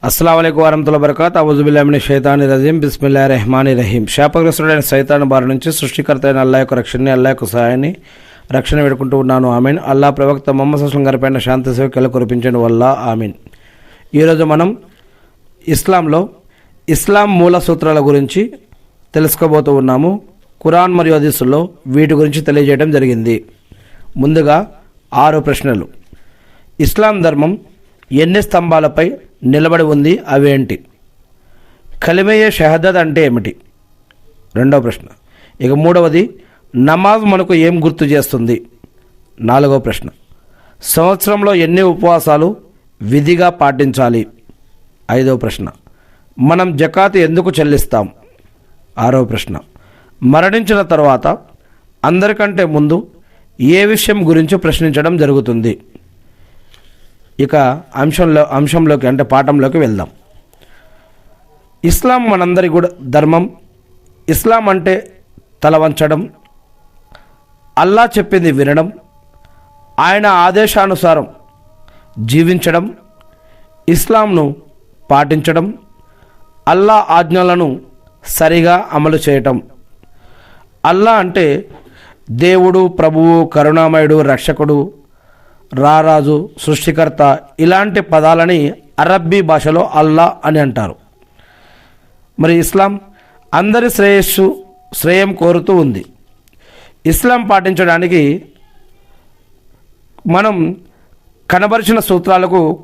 అస్సలాము అలైకుం వరహ్మతుల్లాహి వబరకాతుహు. అఊజు బిల్లాహి మినష్ షైతానిర్ రజీం. బిస్మిల్లాహిర్ రహ్మానిర్ రహీం. శాపగ్రస్తుడైన సైతాను బారి నుంచి సృష్టికర్త అయిన అల్లాహ్ యొక్క రక్షణని, అల్లాహ్ యొక్క సహాయాన్ని, రక్షణ వేడుకుంటూ ఉన్నాను. ఆమీన్. అల్లాహ్ ప్రవక్త ముహమ్మద్ సల్లల్లాహు అలైహి వసల్లం గారిపైన శాంతి సేవకులు కురిపించండి వల్ల ఆమీన్. ఈరోజు మనం ఇస్లాం మూల సూత్రాల గురించి తెలుసుకోబోతూ ఉన్నాము. ఖురాన్ మరియు హదీసుల్లో వీటి గురించి తెలియజేయడం జరిగింది. ముందుగా 6 ప్రశ్నలు. ఇస్లాం ధర్మం ఎన్ని స్తంభాలపై నిలబడి ఉంది, అవేంటి? కలిమయ్యే షహదత్ అంటే ఏమిటి? రెండవ ప్రశ్న. ఇక మూడవది, నమాజ్ మనకు ఏం గుర్తు చేస్తుంది? 4వ ప్రశ్న. సంవత్సరంలో ఎన్ని ఉపవాసాలు విధిగా పాటించాలి? 5వ ప్రశ్న. మనం జకాత్ ఎందుకు చెల్లిస్తాం? 6వ ప్రశ్న. మరణించిన తర్వాత అందరికంటే ముందు ఏ విషయం గురించి ప్రశ్నించడం జరుగుతుంది? ఇక అంశంలోకి అంటే పాఠంలోకి వెళ్దాం. ఇస్లాం మనందరి కూడా ధర్మం. ఇస్లాం అంటే తల వంచడం, అల్లా చెప్పింది వినడం, ఆయన ఆదేశానుసారం జీవించడం, ఇస్లాంను పాటించడం, అల్లా ఆజ్ఞలను సరిగా అమలు చేయటం. అల్లా అంటే దేవుడు, ప్రభువు, కరుణామయుడు, రక్షకుడు, రారాజు, సృష్టికర్త ఇలాంటి పదాలని అరబ్బీ భాషలో అల్లా అని అంటారు. మరి ఇస్లాం అందరి శ్రేయం కోరుతూ ఉంది. ఇస్లాం పాటించడానికి మనం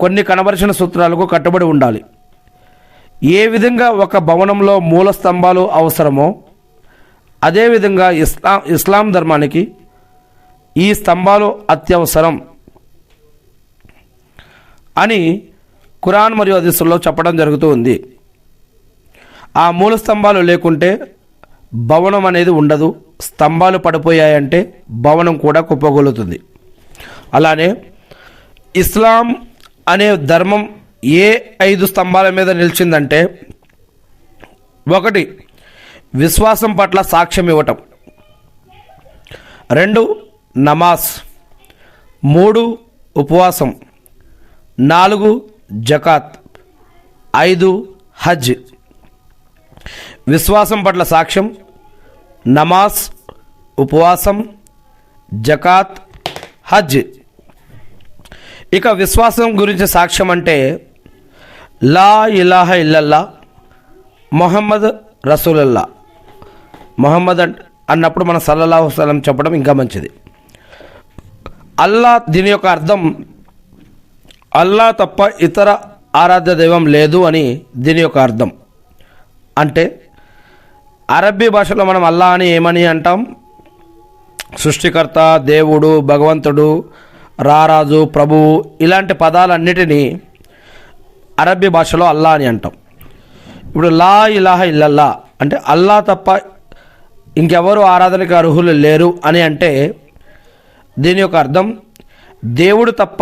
కొన్ని కనబరిచిన సూత్రాలకు కట్టుబడి ఉండాలి. ఏ విధంగా ఒక భవనంలో మూల స్తంభాలు అవసరమో అదేవిధంగా ఇస్లాం ధర్మానికి ఈ స్తంభాలు అత్యవసరం అని ఖురాన్ మరియు హదీసుల్లో చెప్పడం జరుగుతూ ఉంది. ఆ మూల స్తంభాలు లేకుంటే భవనం అనేది ఉండదు. స్తంభాలు పడిపోయాయంటే భవనం కూడా కుప్పగొలుతుంది. అలానే ఇస్లాం అనే ధర్మం ఏ 5 స్తంభాల మీద నిలిచిందంటే, 1 విశ్వాసం పట్ల సాక్ష్యం ఇవ్వటం, 2 నమాజ్, 3 ఉపవాసం, 4 జకాత్, 5 హజ్. విశ్వాసం పట్ల సాక్ష్యం, నమాజ్, ఉపవాసం, జకాత్, హజ్. ఇక విశ్వాసం గురించి సాక్ష్యం అంటే లా ఇలాహ ఇల్లల్లా మొహమ్మద్ రసూలుల్లా. మొహమ్మద్ అన్నప్పుడు మనం సల్లల్లాహు అలైహి వసల్లం చెప్పడం ఇంకా మంచిది. అల్లా, దీని యొక్క అర్థం అల్లా తప్ప ఇతర ఆరాధ్య దైవం లేదు అని దీని యొక్క అర్థం. అంటే అరబ్బీ భాషలో మనం అల్లా అని ఏమని అంటాం? సృష్టికర్త, దేవుడు, భగవంతుడు, రారాజు, ప్రభువు ఇలాంటి పదాలన్నిటినీ అరబ్బీ భాషలో అల్లా అని అంటాం. ఇప్పుడు లా ఇలాహ ఇల్లల్లా అంటే అల్లా తప్ప ఇంకెవరు ఆరాధనకు అర్హులు లేరు అని అంటే దీని యొక్క అర్థం దేవుడు తప్ప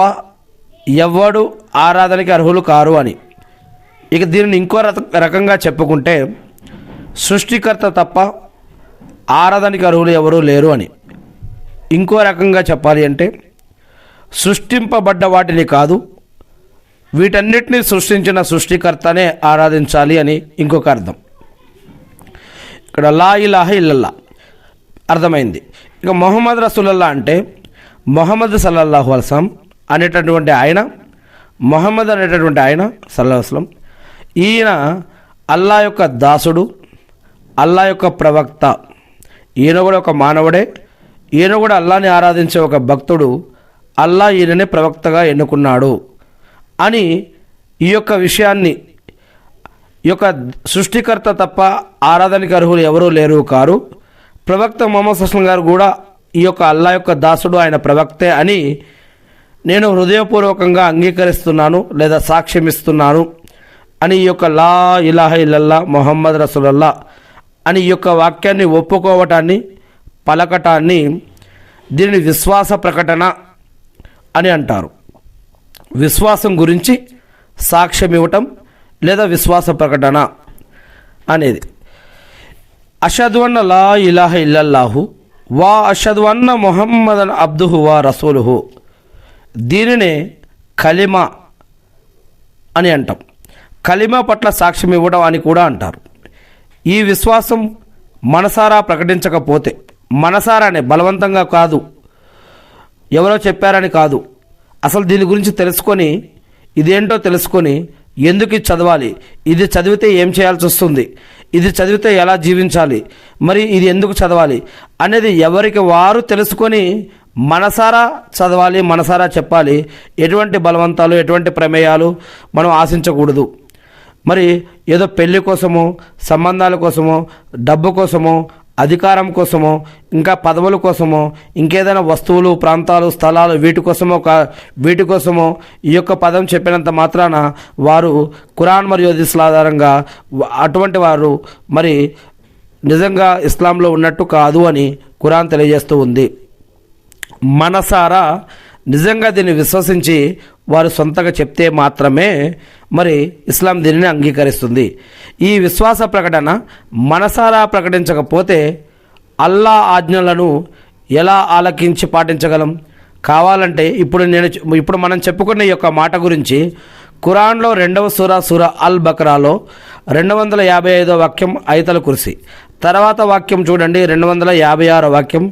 ఎవ్వడు ఆరాధనకి అర్హులు కారు అని. ఇక దీనిని ఇంకో రకంగా చెప్పుకుంటే సృష్టికర్త తప్ప ఆరాధనకి అర్హులు ఎవరూ లేరు అని. ఇంకో రకంగా చెప్పాలి అంటే సృష్టింపబడ్డ వాటిని కాదు, వీటన్నిటిని సృష్టించిన సృష్టికర్తనే ఆరాధించాలి అని ఇంకొక అర్థం. ఇక్కడ లా ఇలాహ ఇల్లల్లా అర్థమైంది. ఇక మొహమ్మద్ రసూలుల్లా అంటే మొహమ్మద్ సల్లల్లాహు అలైహి వసల్లం అనేటటువంటి ఆయన, మొహమ్మద్ అనేటటువంటి ఆయన సల్లల్లాహు అలైహి వసల్లం, ఈయన అల్లా యొక్క దాసుడు, అల్లా యొక్క ప్రవక్త. ఈయన కూడా ఒక మానవుడే, ఈయన కూడా అల్లాని ఆరాధించే ఒక భక్తుడు. అల్లా ఈయననే ప్రవక్తగా ఎన్నుకున్నాడు అని ఈ యొక్క విషయాన్ని, ఈ యొక్క సృష్టికర్త తప్ప ఆరాధనకి అర్హులు ఎవరూ లేరు కారు. ప్రవక్త ముహమ్మద్ సల్లల్లాహు అలైహి వసల్లం గారు కూడా ఈ యొక్క అల్లా యొక్క దాసుడు, ఆయన ప్రవక్తే అని నేను హృదయపూర్వకంగా అంగీకరిస్తున్నాను లేదా సాక్ష్యం ఇస్తున్నాను అని ఈ యొక్క లా ఇలాహ ఇల్లల్లా మొహమ్మద్ రసూలుల్లా అని ఈ యొక్క వాక్యాన్ని ఒప్పుకోవటాన్ని, పలకటాన్ని దీనిని విశ్వాస ప్రకటన అని అంటారు. విశ్వాసం గురించి సాక్ష్యం ఇవ్వటం లేదా విశ్వాస ప్రకటన అనేది. అషదు అన్న లా ఇలాహ ఇల్లల్లాహు వా అషదు అన్న మొహమ్మదన్ అబ్దుహు వా రసూలుహు, దీనినే కలిమా అని అంటాం. కలిమా పట్ల సాక్ష్యం ఇవ్వడం అని కూడా అంటారు. ఈ విశ్వాసం మనసారా ప్రకటించకపోతే, మనసారానే బలవంతంగా కాదు, ఎవరో చెప్పారని కాదు, అసలు దీని గురించి తెలుసుకొని ఇదేంటో తెలుసుకొని ఎందుకు ఇది చదవాలి, ఇది చదివితే ఏం చేయాల్సి వస్తుంది, ఇది చదివితే ఎలా జీవించాలి, మరి ఇది ఎందుకు చదవాలి అనేది ఎవరికి వారు తెలుసుకొని మనసారా చదవాలి, మనసారా చెప్పాలి. ఎటువంటి బలవంతాలు, ఎటువంటి ప్రమేయాలు మనం ఆశించకూడదు. మరి ఏదో పెళ్లి కోసమో, సంబంధాల కోసమో, డబ్బు కోసమో, అధికారం కోసమో, ఇంకా పదవుల కోసమో, ఇంకేదైనా వస్తువులు, ప్రాంతాలు, స్థలాలు వీటి కోసమో ఈ యొక్క పదం చెప్పినంత మాత్రాన వారు ఖురాన్ మరియు హదీసుల ఆధారంగా అటువంటి వారు మరి నిజంగా ఇస్లాంలో ఉన్నట్టు కాదు అని ఖురాన్ తెలియజేస్తూ ఉంది. మనసారా నిజంగా దీన్ని విశ్వసించి వారు సొంతగా చెప్తే మాత్రమే మరి ఇస్లాం దీనిని అంగీకరిస్తుంది. ఈ విశ్వాస ప్రకటన మనసారా ప్రకటించకపోతే అల్లా ఆజ్ఞలను ఎలా ఆలకించి పాటించగలం? కావాలంటే ఇప్పుడు మనం చెప్పుకున్న ఈ యొక్క మాట గురించి ఖురాన్లో 2వ సూరా అల్ బక్రాలో 255వ వాక్యం ఐతల్ కుర్సీ, తర్వాత వాక్యం చూడండి 256వ వాక్యం,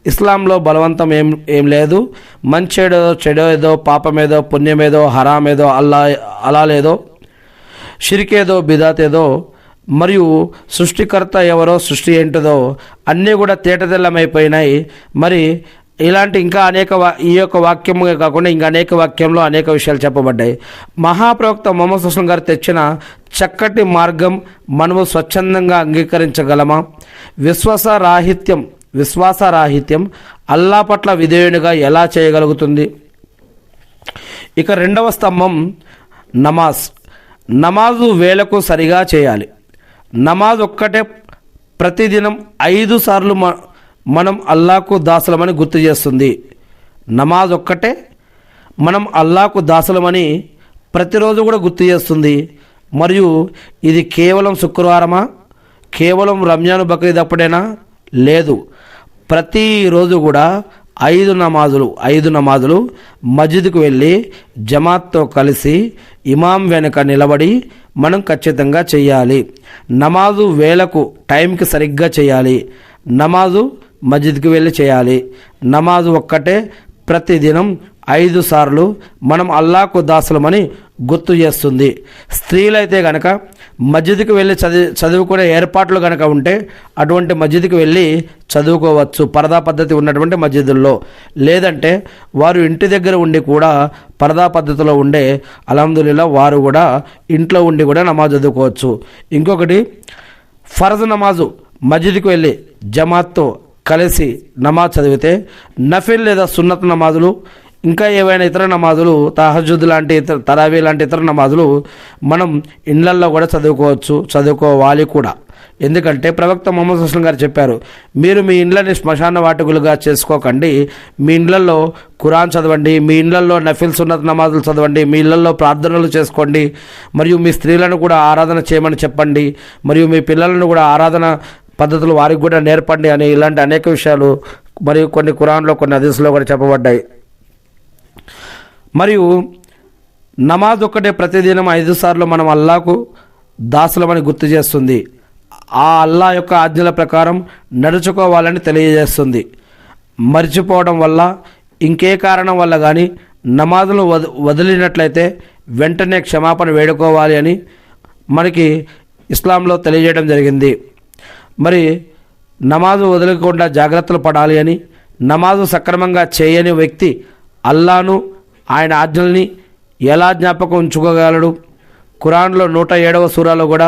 ఇస్లాంలో బలవంతం ఏం లేదు, మంచేదో చెడేదో, పాపమేదో, పుణ్యమేదో, హరామేదో, అలా లేదో, షిరికేదో, బిదాతేదో, మరియు సృష్టికర్త ఎవరో, సృష్టి ఏంటిదో అన్నీ కూడా తేటతెల్లమైపోయినాయి. మరి ఇలాంటి ఇంకా ఈ యొక్క వాక్యమే కాకుండా ఇంకా అనేక వాక్యంలో అనేక విషయాలు చెప్పబడ్డాయి. మహాప్రవక్త ముహమ్మద్ సల్లల్లాహు అలైహి వసల్లం గారు తెచ్చిన చక్కటి మార్గం మనము స్వచ్ఛందంగా అంగీకరించగలమా? విశ్వాసరాహిత్యం అల్లా పట్ల విధేయునిగా ఎలా చేయగలుగుతుంది? ఇక 2వ స్తంభం నమాజు వేళకు సరిగా చేయాలి. నమాజ్ ఒక్కటే ప్రతిదినం 5 సార్లు మనం అల్లాకు దాసులమని గుర్తు చేస్తుంది. నమాజ్ ఒక్కటే మనం అల్లాకు దాసులమని ప్రతిరోజు కూడా గుర్తు చేస్తుంది. మరియు ఇది కేవలం శుక్రవారమా, కేవలం రంజాన్ బక్రీద్ అప్పుడేనా? లేదు, ప్రతిరోజు కూడా 5 నమాజులు మస్జిద్కు వెళ్ళి జమాత్తో కలిసి ఇమాం వెనుక నిలబడి మనం ఖచ్చితంగా చేయాలి. నమాజు వేళకు టైంకి సరిగ్గా చేయాలి. నమాజు మస్జిద్కి వెళ్ళి చేయాలి. నమాజు ఒక్కటే ప్రతిదినం 5 సార్లు మనం అల్లాకు దాసులమని గుర్తు చేస్తుంది. స్త్రీలైతే కనుక మస్జిద్కి వెళ్ళి చదువుకునే ఏర్పాట్లు కనుక ఉంటే అటువంటి మస్జిద్కి వెళ్ళి చదువుకోవచ్చు, పరదా పద్ధతి ఉన్నటువంటి మస్జిదుల్లో. లేదంటే వారు ఇంటి దగ్గర ఉండి కూడా పరదా పద్ధతిలో ఉండే అల్హమ్దులిల్లాహ్ వారు కూడా ఇంట్లో ఉండి కూడా నమాజ్ చదువుకోవచ్చు. ఇంకొకటి ఫర్జ్ నమాజు మస్జిద్కి వెళ్ళి జమాత్తో కలిసి నమాజ్ చదివితే నఫిల్ లేదా సున్నత్ నమాజులు, ఇంకా ఏవైనా ఇతర నమాజులు, తహజ్జుద్ లాంటి తరావీ లాంటి ఇతర నమాజులు మనం ఇళ్లల్లో కూడా చదువుకోవాలి కూడా. ఎందుకంటే ప్రవక్త ముహమ్మద్ సల్లల్లాహు అలైహి వసల్లం గారు చెప్పారు, మీరు మీ ఇండ్లని శ్మశాన వాటికలుగా చేసుకోకండి, మీ ఇండ్లలో ఖురాన్ చదవండి, మీ ఇండ్లలో నఫిల్ సున్నత్ నమాజులు చదవండి, మీ ఇళ్లలో ప్రార్థనలు చేసుకోండి, మరియు మీ స్త్రీలను కూడా ఆరాధన చేయమని చెప్పండి, మరియు మీ పిల్లలను కూడా ఆరాధన పద్ధతులు వారికి కూడా నేర్పండి అని ఇలాంటి అనేక విషయాలు మరియు కొన్ని ఖురాన్లో, కొన్ని హదీసులో కూడా చెప్పబడ్డాయి. మరియు నమాజ్ ఒక్కటే ప్రతిదినం 5 సార్లు మనం అల్లాకు దాసులమని గుర్తు చేస్తుంది. ఆ అల్లా యొక్క ఆజ్ఞల ప్రకారం నడుచుకోవాలని తెలియజేస్తుంది. మర్చిపోవడం వల్ల, ఇంకే కారణం వల్ల కానీ నమాజులు వదిలినట్లయితే వెంటనే క్షమాపణ వేడుకోవాలి అని మనకి ఇస్లాంలో తెలియజేయడం జరిగింది. మరి నమాజు వదలకుండా జాగ్రత్తలు పడాలి అని, నమాజు సక్రమంగా చేయని వ్యక్తి అల్లాను, ఆయన ఆజ్ఞల్ని ఎలా జ్ఞాపకం ఉంచుకోగలడు? ఖురాన్లో 107వ సూరాలో కూడా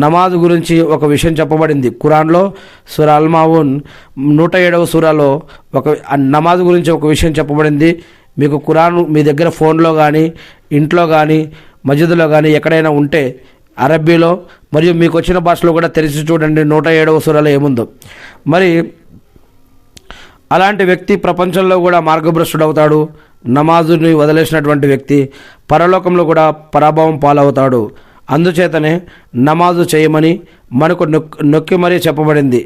నమాజ్ గురించి ఒక విషయం చెప్పబడింది. ఖురాన్లో సూరా అల్ మాఊన్ 107వ సూరాలో నమాజ్ గురించి ఒక విషయం చెప్పబడింది. మీకు ఖురాన్ మీ దగ్గర ఫోన్లో కానీ, ఇంట్లో కానీ, మస్జిద్లో కానీ ఎక్కడైనా ఉంటే అరబ్బీలో మరియు మీకు వచ్చిన భాషలో కూడా తెరిచి చూడండి 107వ సూరాలో ఏముందో. మరి అలాంటి వ్యక్తి ప్రపంచంలో కూడా మార్గభ్రష్టుడవుతాడు. నమాజుని వదిలేసినటువంటి వ్యక్తి పరలోకంలో కూడా పరాభవం పాలవుతాడు. అందుచేతనే నమాజు చేయమని మనకు నొక్కి మరీ చెప్పబడింది.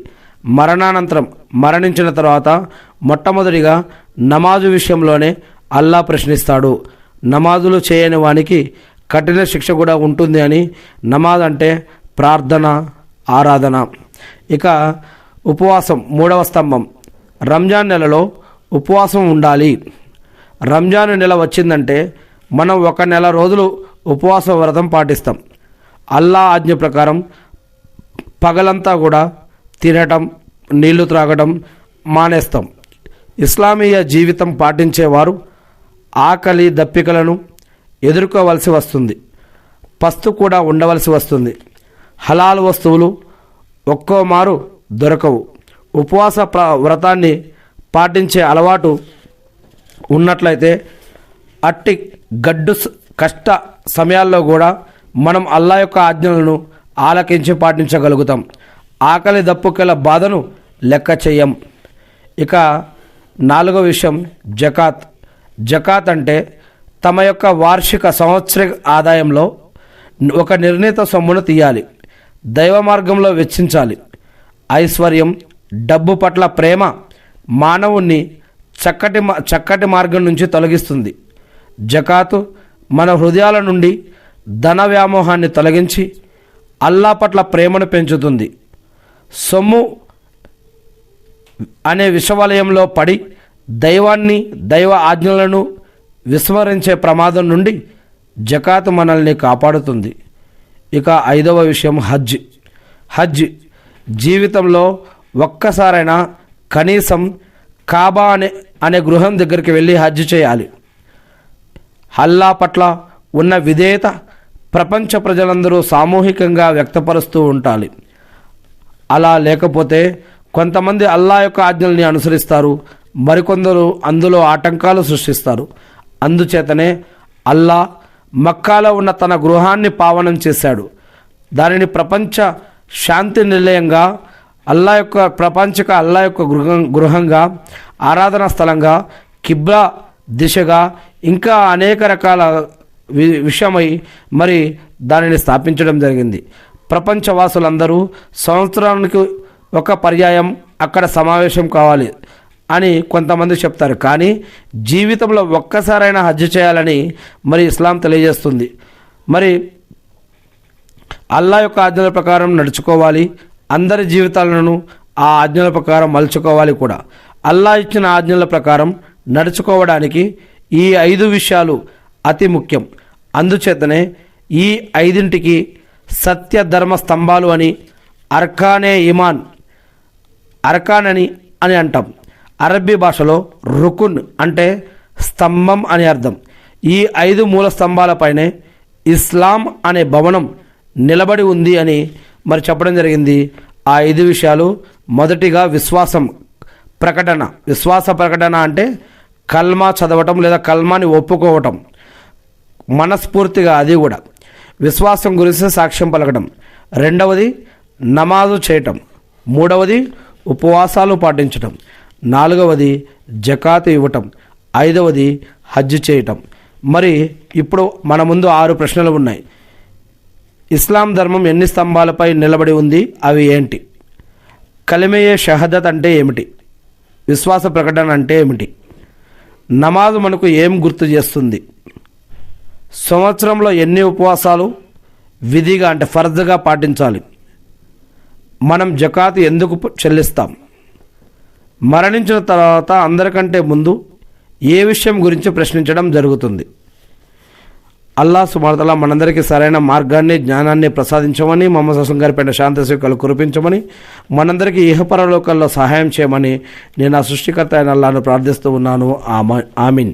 మరణానంతరం, మరణించిన తర్వాత మొట్టమొదటిగా నమాజు విషయంలోనే అల్లా ప్రశ్నిస్తాడు. నమాజులు చేయని వానికి కఠిన శిక్ష కూడా ఉంటుంది అని. నమాజ్ అంటే ప్రార్థన, ఆరాధన. ఇక ఉపవాసం, మూడవ స్తంభం. రంజాన్ నెలలో ఉపవాసం ఉండాలి. రంజాన్ నెల వచ్చిందంటే మనం 1 నెల రోజులు ఉపవాస వ్రతం పాటిస్తాం. అల్లా ఆజ్ఞ ప్రకారం పగలంతా కూడా తినటం, నీళ్లు త్రాగడం మానేస్తాం. ఇస్లామీయ జీవితం పాటించేవారు ఆకలి దప్పికలను ఎదుర్కోవలసి వస్తుంది. పస్తు కూడా ఉండవలసి వస్తుంది. హలాల్ వస్తువులు ఒక్కోమారు దొరకవు. ఉపవాస వ్రతాన్ని పాటించే అలవాటు ఉన్నట్లయితే అట్టి కష్ట సమయాల్లో కూడా మనం అల్లా యొక్క ఆజ్ఞలను ఆలకించి పాటించగలుగుతాం. ఆకలి దప్పుకెల బాధను లెక్క చెయ్యం. ఇక 4వ విషయం జకాత్. జకాత్ అంటే తమ యొక్క వార్షిక సంవత్సరిక ఆదాయంలో ఒక నిర్ణీత సొమ్మును తీయాలి, దైవ మార్గంలో వెచ్చించాలి. ఐశ్వర్యం, డబ్బు పట్ల ప్రేమ మానవుణ్ణి చక్కటి మార్గం నుంచి తొలగిస్తుంది. జకాతు మన హృదయాల నుండి ధన వ్యామోహాన్ని తొలగించి అల్లా పట్ల ప్రేమను పెంచుతుంది. సొమ్ము అనే విషవలయంలో పడి దైవ ఆజ్ఞలను విస్మరించే ప్రమాదం నుండి జకాత్ మనల్ని కాపాడుతుంది. ఇక 5వ విషయం హజ్. జీవితంలో ఒక్కసారైనా కనీసం కాబా అనే గృహం దగ్గరికి వెళ్ళి హజ్ చేయాలి. అల్లా పట్ల ఉన్న విధేయత ప్రపంచ ప్రజలందరూ సామూహికంగా వ్యక్తపరుస్తూ ఉండాలి. అలా లేకపోతే కొంతమంది అల్లా యొక్క ఆజ్ఞల్ని అనుసరిస్తారు, మరికొందరు అందులో ఆటంకాలు సృష్టిస్తారు. అందుచేతనే అల్లా మక్కాలో ఉన్న తన గృహాన్ని పావనం చేశాడు. దానిని ప్రపంచ శాంతి నిలయంగా, అల్లా యొక్క గృహంగా, ఆరాధనా స్థలంగా, కిబ్లా దిశగా, ఇంకా అనేక రకాల విషయమై మరి దానిని స్థాపించడం జరిగింది. ప్రపంచవాసులందరూ సంవత్సరానికి ఒక పర్యాయం అక్కడ సమావేశం కావాలి అని కొంతమంది చెప్తారు. కానీ జీవితంలో ఒక్కసారైనా హజ్ చేయాలని మరి ఇస్లాం తెలియజేస్తుంది. మరి అల్లా యొక్క ఆజ్ఞల ప్రకారం నడుచుకోవాలి. అందరి జీవితాలను ఆ ఆజ్ఞల ప్రకారం మలుచుకోవాలి కూడా. అల్లా ఇచ్చిన ఆజ్ఞల ప్రకారం నడుచుకోవడానికి ఈ 5 విషయాలు అతి ముఖ్యం. అందుచేతనే ఈ 5ంటికి సత్య ధర్మ స్తంభాలు అని, అర్కాన్ అని అంటాం. అరబ్బీ భాషలో రుకున్ అంటే స్తంభం అని అర్థం. ఈ 5 మూల స్తంభాలపైనే ఇస్లాం అనే భవనం నిలబడి ఉంది అని మరి చెప్పడం జరిగింది. ఆ 5 విషయాలు, మొదటిగా విశ్వాస ప్రకటన అంటే కల్మా చదవటం లేదా కల్మాని ఒప్పుకోవటం మనస్ఫూర్తిగా, అది కూడా విశ్వాసం గురించి సాక్ష్యం పలకడం. 2వది నమాజు చేయటం. 3వది ఉపవాసాలు పాటించటం. 4వది జకాత్ ఇవ్వటం. 5వది హజ్ చేయటం. మరి ఇప్పుడు మన ముందు 6 ప్రశ్నలు ఉన్నాయి. ఇస్లాం ధర్మం ఎన్ని స్తంభాలపై నిలబడి ఉంది? అవి ఏంటి? కలిమయే షహదత్ అంటే ఏమిటి? విశ్వాస ప్రకటన అంటే ఏమిటి? నమాజు మనకు ఏం గుర్తు చేస్తుంది? సంవత్సరంలో ఎన్ని ఉపవాసాలు విధిగా అంటే ఫర్జ్గా పాటించాలి? మనం జకాత్ ఎందుకు చెల్లిస్తాం? మరణించిన తర్వాత అందరికంటే ముందు ఏ విషయం గురించి ప్రశ్నించడం జరుగుతుంది? అల్లా సుబ్హానహు వ తఆలా మనందరికీ సరైన మార్గాన్ని, జ్ఞానాన్ని ప్రసాదించమని, మొహమ్మద్ సల్లాల్లాహు అలైహి వసల్లం గారి పైన శాంతి సుఖాలు కురిపించమని, మనందరికీ ఇహపరలోకాల్లో సహాయం చేయమని నేను ఆ సృష్టికర్త అయిన అల్లాహ్ను ప్రార్థిస్తూ ఉన్నాను. ఆమీన్.